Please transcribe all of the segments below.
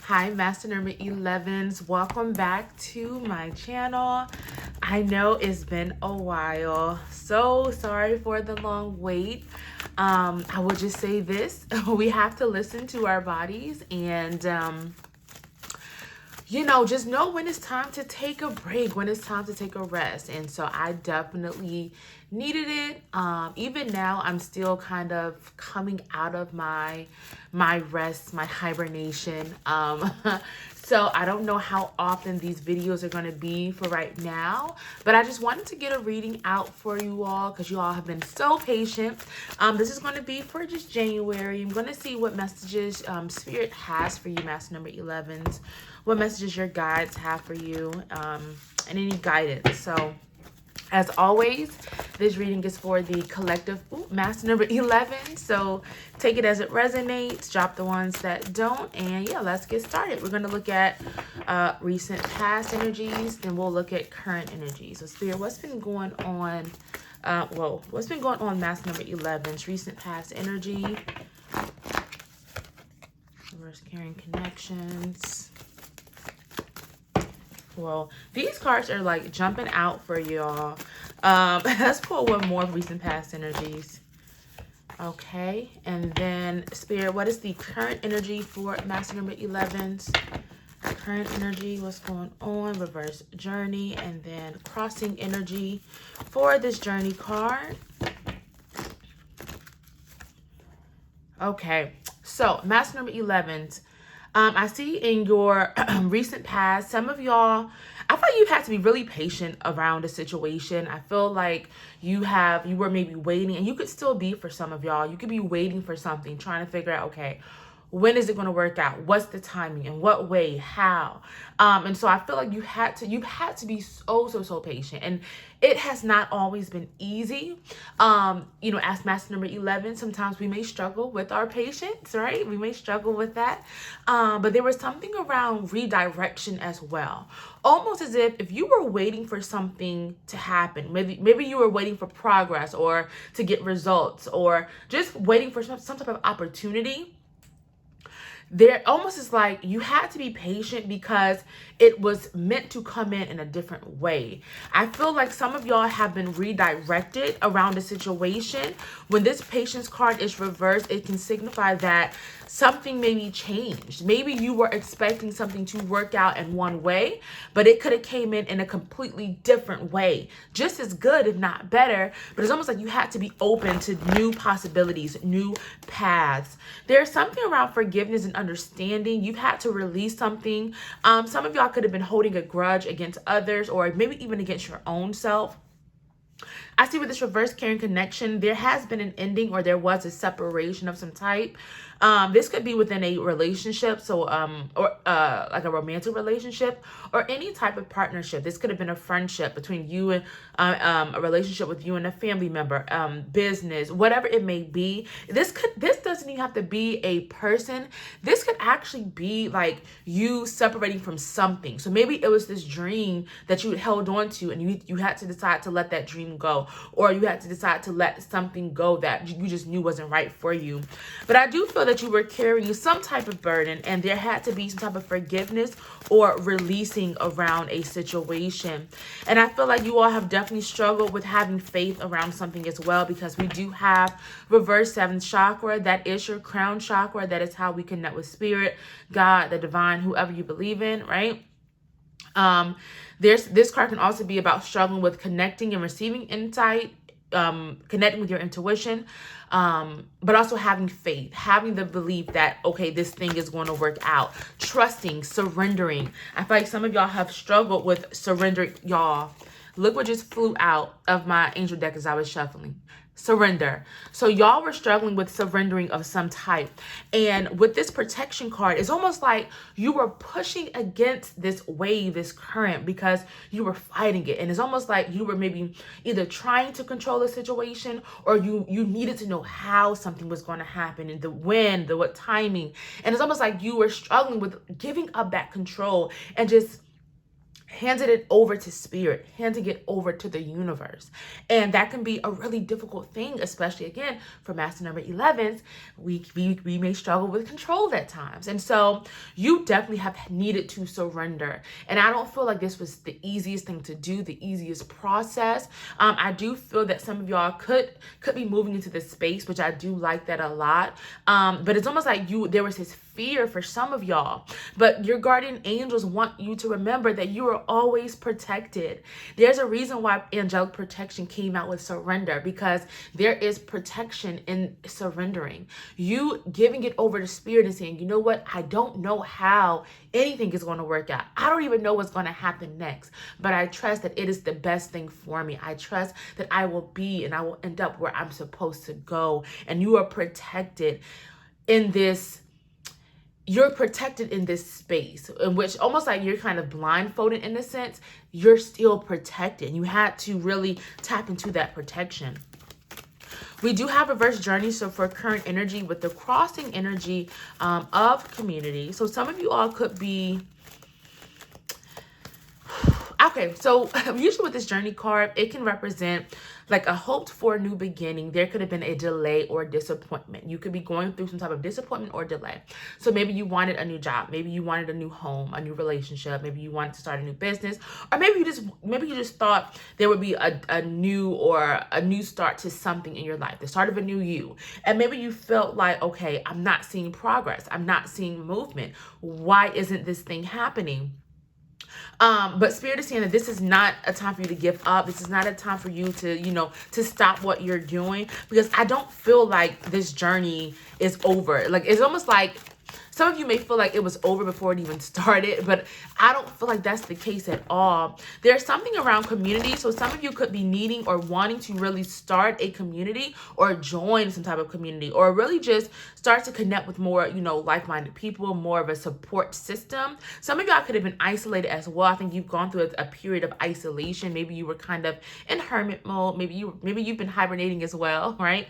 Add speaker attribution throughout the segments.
Speaker 1: Hi, Master Number 11s. Welcome back to my channel. I know it's been a while. So sorry for the long wait. I will just say this. We have to listen to our bodies and just know when it's time to take a break, when it's time to take a rest. And so I definitely needed it. Even now, I'm still kind of coming out of my rest, my hibernation. So I don't know how often these videos are going to be for right now, but I just wanted to get a reading out for you all because you all have been so patient. This is going to be for just January. I'm going to see what messages Spirit has for you, Master Number 11s, what messages your guides have for you, and any guidance. So as always, this reading is for the collective Master Number 11. So take it as it resonates, drop the ones that don't, and yeah, let's get started. We're going to look at recent past energies, then we'll look at current energies. So Spirit, what's been going on? What's been going on, Master Number 11's recent past energy? Reverse carrying connections. Well, these cards are like jumping out for y'all. Let's pull one more recent past energies. Okay, and then Spirit, what is the current energy for Master Number 11's? Current energy, what's going on? Reverse journey, and then crossing energy for this journey card. Okay, so Master Number 11's. I see in your recent past, some of y'all, I feel like you've had to be really patient around a situation. I feel like you were maybe waiting, and you could still be for some of y'all. You could be waiting for something, trying to figure out, okay, when is it going to work out? What's the timing? In what way? How? And so I feel like you've had to be so patient. And it has not always been easy. As Master Number 11, sometimes we may struggle with our patience, right? We may struggle with that. But there was something around redirection as well. Almost as if you were waiting for something to happen. Maybe you were waiting for progress or to get results or just waiting for some type of opportunity. There almost is like you had to be patient because it was meant to come in a different way. I feel like some of y'all have been redirected around a situation. When this patience card is reversed, it can signify that something maybe changed. Maybe you were expecting something to work out in one way, but it could have came in a completely different way. Just as good, if not better, but it's almost like you had to be open to new possibilities, new paths. There's something around forgiveness and understanding. You've had to release something. Some of y'all could have been holding a grudge against others or maybe even against your own self. I see with this reverse carrying connection, there has been an ending or there was a separation of some type. This could be within a relationship, or like a romantic relationship or any type of partnership. This could have been a friendship between you and a relationship with you and a family member, business, whatever it may be. This doesn't even have to be a person. This could actually be like you separating from something. So maybe it was this dream that you held on to and you had to decide to let that dream go, or you had to decide to let something go that you just knew wasn't right for you. But I do feel that you were carrying some type of burden and there had to be some type of forgiveness or releasing around a situation. And I feel like you all have definitely struggled with having faith around something as well, because we do have reverse 7th chakra. That is your crown chakra. That is how we connect with spirit, God, the divine, whoever you believe in, right? This card can also be about struggling with connecting and receiving insight, connecting with your intuition, but also having faith, having the belief that, okay, this thing is going to work out, trusting, surrendering. I feel like some of y'all have struggled with surrendering. Y'all, look what just flew out of my angel deck as I was shuffling. Surrender. So y'all were struggling with surrendering of some type. And with this protection card, it's almost like you were pushing against this wave, this current, because you were fighting it. And it's almost like you were maybe either trying to control the situation or you needed to know how something was going to happen and the when, what timing. And it's almost like you were struggling with giving up that control and just handed it over to spirit, handing it over to the universe. And that can be a really difficult thing, especially again for master number 11s. We may struggle with control at times. And so you definitely have needed to surrender. And I don't feel like this was the easiest thing to do, the easiest process. I do feel that some of y'all could be moving into this space, which I do like that a lot. But it's almost like there was this fear for some of y'all, but your guardian angels want you to remember that you are always protected. There's a reason why angelic protection came out with surrender, because there is protection in surrendering. You giving it over to spirit and saying, you know what, I don't know how anything is going to work out. I don't even know what's going to happen next, but I trust that it is the best thing for me. I trust that I will be and I will end up where I'm supposed to go. And you are protected in this. You're protected in this space in which almost like you're kind of blindfolded in a sense. You're still protected. You had to really tap into that protection. We do have reverse journey. So for current energy with the crossing energy of community. So some of you all could be... Okay, so usually with this journey card, it can represent like a hoped for new beginning. There could have been a delay or disappointment. You could be going through some type of disappointment or delay. So maybe you wanted a new job, maybe you wanted a new home, a new relationship, maybe you wanted to start a new business, or maybe you just thought there would be a new start to something in your life, the start of a new you. And maybe you felt like, okay, I'm not seeing progress, I'm not seeing movement. Why isn't this thing happening? But spirit is saying that this is not a time for you to give up. This is not a time for you to, to stop what you're doing, because I don't feel like this journey is over. Like, it's almost like some of you may feel like it was over before it even started, but I don't feel like that's the case at all. There's something around community. So some of you could be needing or wanting to really start a community or join some type of community, or really just start to connect with more, like-minded people, more of a support system. Some of y'all could have been isolated as well. I think you've gone through a period of isolation. Maybe you were kind of in hermit mode. Maybe you've been hibernating as well, right?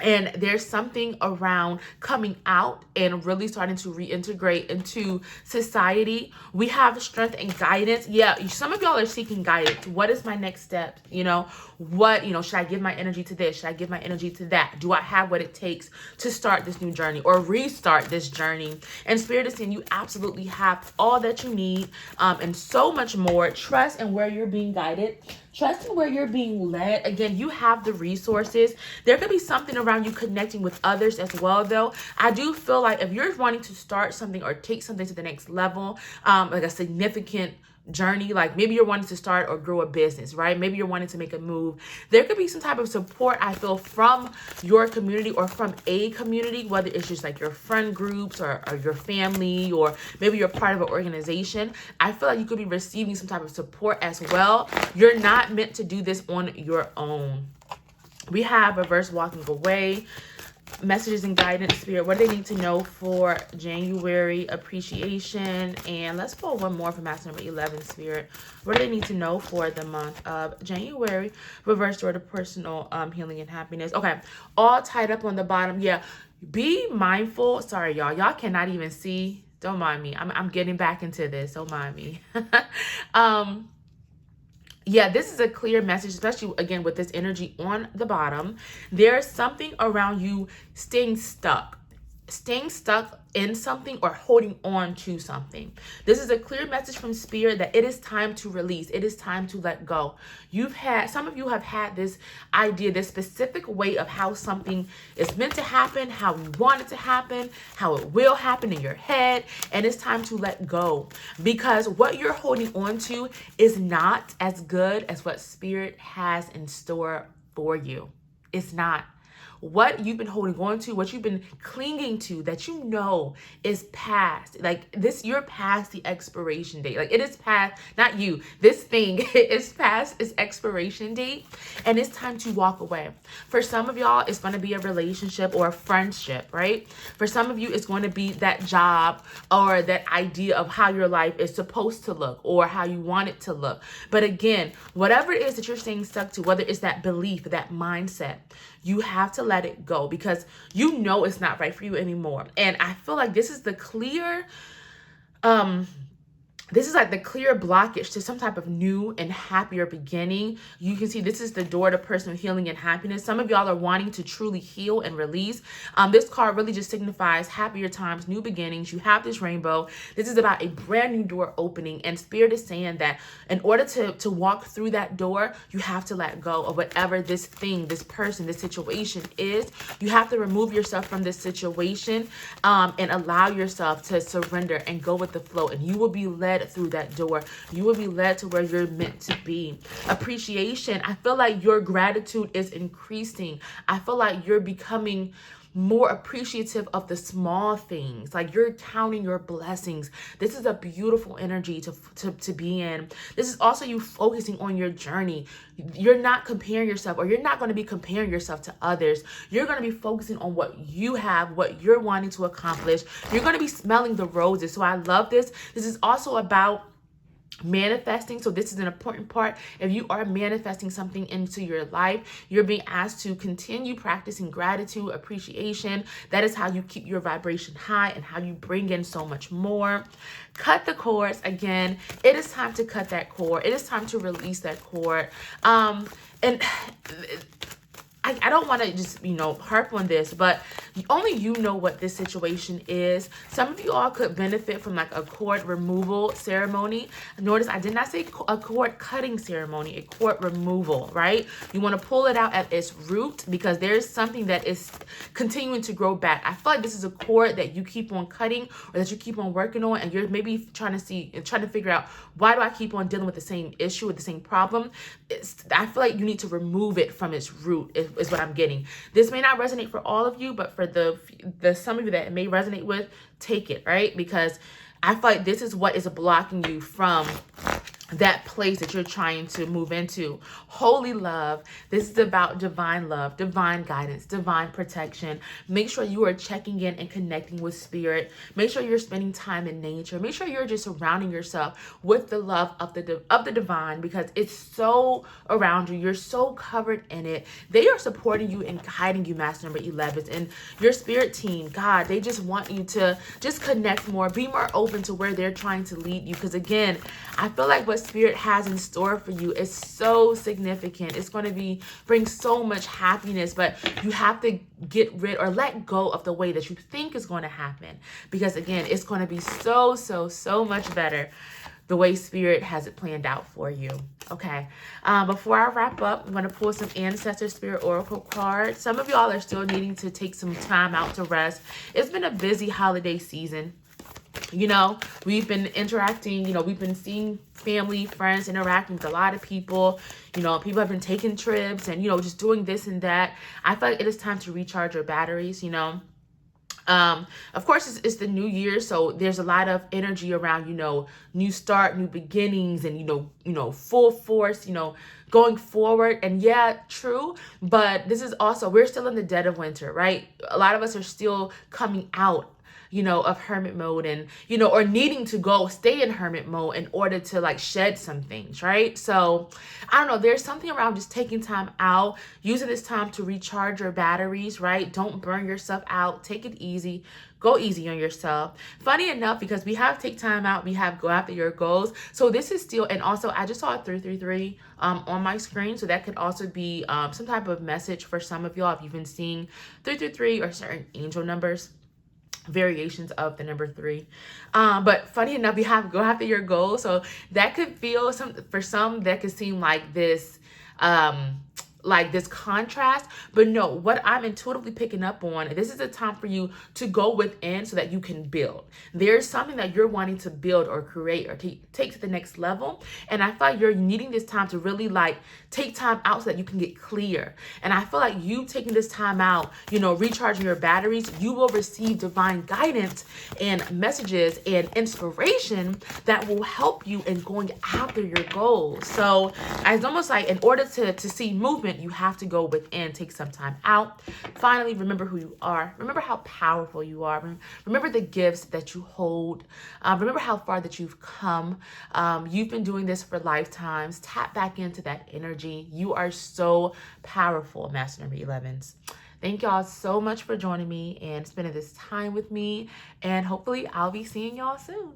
Speaker 1: And there's something around coming out and really starting to reintegrate into society. We have strength and guidance. Yeah, some of y'all are seeking guidance. What is my next step? Should I give my energy to this? Should I give my energy to that? Do I have what it takes to start this new journey or restart this journey? And Spirit is saying you absolutely have all that you need, and so much more. Trust in where you're being guided. Trust in where you're being led. Again, you have the resources. There could be something around you connecting with others as well, though. I do feel like if you're wanting to start something or take something to the next level, like a significant journey, like maybe you're wanting to start or grow a business, right? Maybe you're wanting to make a move. There could be some type of support, I feel, from your community or from a community, whether it's just like your friend groups or your family, or maybe you're part of an organization. I feel like you could be receiving some type of support as well. You're not meant to do this on your own. We have reverse walking away. Messages and guidance, Spirit. What do they need to know for January? Appreciation. And let's pull one more for Master number 11, Spirit. What do they need to know for the month of January? Reverse door to personal healing and happiness. Okay. All tied up on the bottom. Yeah. Be mindful. Sorry, y'all. Y'all cannot even see. Don't mind me. I'm getting back into this. Don't mind me. Yeah, this is a clear message, especially, again, with this energy on the bottom. There's something around you staying stuck in something or holding on to something. This is a clear message from Spirit that it is time to release. It is time to let go. Some of you have had this idea, this specific way of how something is meant to happen, how you want it to happen, how it will happen in your head, and it's time to let go, because what you're holding on to is not as good as what Spirit has in store for you. It's not. What you've been holding on to, what you've been clinging to, that you know is past. Like this, you're past the expiration date. Like it is past, not you. This thing is past its expiration date, and it's time to walk away. For some of y'all, it's going to be a relationship or a friendship, right? For some of you, it's going to be that job or that idea of how your life is supposed to look or how you want it to look. But again, whatever it is that you're staying stuck to, whether it's that belief, that mindset, you have to let it go, because you know it's not right for you anymore. And I feel like this is the clear this is like the clear blockage to some type of new and happier beginning. You can see this is the door to personal healing and happiness. Some of y'all are wanting to truly heal and release. This card really just signifies happier times, new beginnings. You have this rainbow. This is about a brand new door opening, and Spirit is saying that in order to walk through that door, you have to let go of whatever this thing, this person, this situation is. You have to remove yourself from this situation and allow yourself to surrender and go with the flow, and you will be led through that door. You will be led to where you're meant to be. Appreciation. I feel like your gratitude is increasing. I feel like you're becoming more appreciative of the small things. Like you're counting your blessings. This is a beautiful energy to be in. This is also you focusing on your journey. You're not comparing yourself, or you're not going to be comparing yourself to others. You're going to be focusing on what you have, what you're wanting to accomplish. You're going to be smelling the roses. So I love this. This is also about manifesting. So this is an important part. If you are manifesting something into your life, you're being asked to continue practicing gratitude, appreciation. That is how you keep your vibration high and how you bring in so much more. Cut the cords. Again, it is time to cut that cord. It is time to release that cord. And I don't want to just, harp on this, but only you know what this situation is. Some of you all could benefit from like a cord removal ceremony. Notice I did not say a cord cutting ceremony, a cord removal, right? You want to pull it out at its root because there's something that is continuing to grow back. I feel like this is a cord that you keep on cutting or that you keep on working on, and you're maybe trying to figure out, why do I keep on dealing with the same issue, with the same problem? I feel like you need to remove it from its root is what I'm getting. This may not resonate for all of you, but for the some of you that it may resonate with, take it, right? Because I feel like this is what is blocking you from that place that you're trying to move into. Holy love. This is about divine love, divine guidance, divine protection. Make sure you are checking in and connecting with spirit. Make sure you're spending time in nature. Make sure you're just surrounding yourself with the love of the divine, because it's so around you. You're so covered in it. They are supporting you and guiding you, Master Number 11s, and your spirit team. God, they just want you to just connect more, be more open to where they're trying to lead you. Because again, I feel like what Spirit has in store for you is so significant. It's going to bring so much happiness, but you have to get rid or let go of the way that you think is going to happen, because again, it's going to be so much better the way Spirit has it planned out for you. Okay. Before I wrap up, I'm going to pull some Ancestor Spirit Oracle cards. Some of y'all are still needing to take some time out to rest. It's been a busy holiday season. We've been interacting, we've been seeing family, friends, interacting with a lot of people. People have been taking trips and, just doing this and that. I feel like it is time to recharge your batteries, Of course, it's the new year, so there's a lot of energy around, new start, new beginnings, and, full force, going forward. And yeah, true. But this is also, we're still in the dead of winter, right? A lot of us are still coming out of hermit mode and, or needing to stay in hermit mode in order to like shed some things, right? So I don't know, there's something around just taking time out, using this time to recharge your batteries, right? Don't burn yourself out. Take it easy. Go easy on yourself. Funny enough, because we have take time out, we have go after your goals. So this is still, and also I just saw a 333 on my screen. So that could also be some type of message for some of y'all if you've been seeing 333 or certain angel numbers, variations of the number 3. But funny enough, you have go after your goals. So that could feel for some that could seem like this contrast, but no, what I'm intuitively picking up on, this is a time for you to go within so that you can build. There's something that you're wanting to build or create or take to the next level, and I feel like you're needing this time to really take time out so that you can get clear. And I feel like you taking this time out, recharging your batteries, you will receive divine guidance and messages and inspiration that will help you in going after your goals. So it's almost like in order to see movement, you have to go within, take some time out. Finally, remember who you are. Remember how powerful you are. Remember the gifts that you hold. Remember how far that you've come. You've been doing this for lifetimes. Tap back into that energy. You are so powerful, Master Number 11s. Thank y'all so much for joining me and spending this time with me. And hopefully I'll be seeing y'all soon.